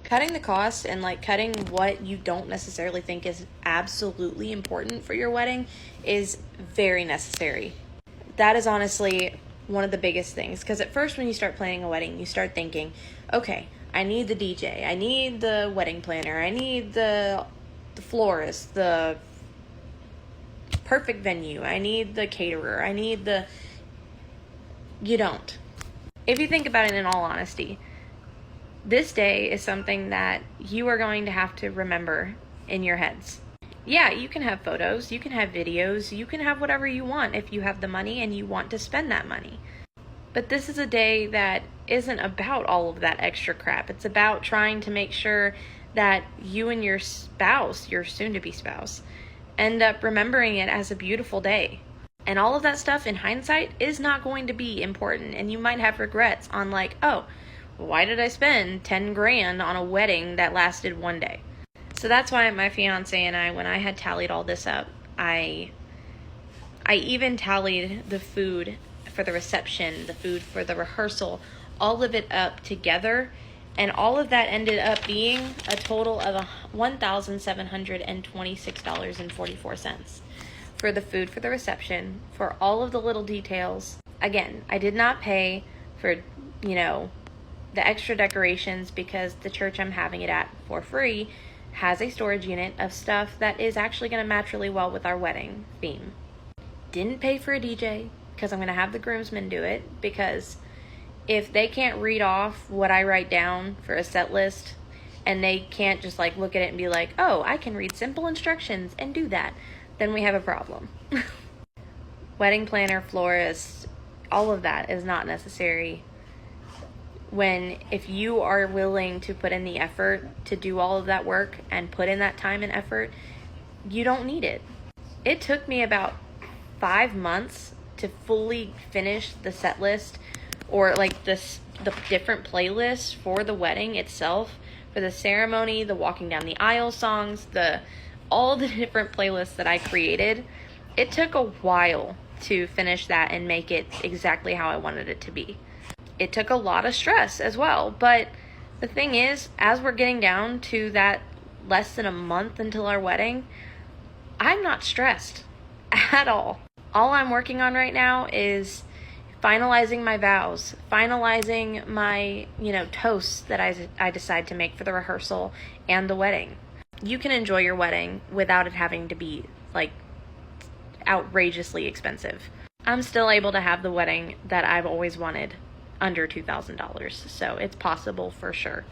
Cutting the cost and like cutting what you don't necessarily think is absolutely important for your wedding is very necessary. That is honestly one of the biggest things, because at first when you start planning a wedding, you start thinking, okay, I need the DJ, I need the wedding planner, I need the florist, the perfect venue, I need the caterer, I need the... You don't. If you think about it in all honesty, this day is something that you are going to have to remember in your heads. Yeah, you can have photos, you can have videos, you can have whatever you want if you have the money and you want to spend that money. But this is a day that isn't about all of that extra crap. It's about trying to make sure that you and your spouse, your soon-to-be spouse, end up remembering it as a beautiful day. And all of that stuff in hindsight is not going to be important. And you might have regrets on like, oh, why did I spend 10 grand on a wedding that lasted one day? So that's why my fiance and I, when I had tallied all this up, I even tallied the food for the reception, the food for the rehearsal, all of it up together. And all of that ended up being a total of $1,726.44 for the food for the reception, for all of the little details. Again, I did not pay for, the extra decorations because the church I'm having it at for free has a storage unit of stuff that is actually going to match really well with our wedding theme. Didn't pay for a DJ because I'm going to have the groomsmen do it, because if they can't read off what I write down for a set list and they can't just like look at it and be like, oh, I can read simple instructions and do that, then we have a problem. Wedding planner, florist, all of that is not necessary if you are willing to put in the effort to do all of that work and put in that time and effort, you don't need it. It took me about 5 months to fully finish the set list, or like the different playlists for the wedding itself, for the ceremony, the walking down the aisle songs, all the different playlists that I created. It took a while to finish that and make it exactly how I wanted it to be. It took a lot of stress as well, but the thing is, as we're getting down to that less than a month until our wedding, I'm not stressed at all. All I'm working on right now is finalizing my vows, finalizing my, toasts that I decide to make for the rehearsal and the wedding. You can enjoy your wedding without it having to be, like, outrageously expensive. I'm still able to have the wedding that I've always wanted under $2,000, so it's possible for sure.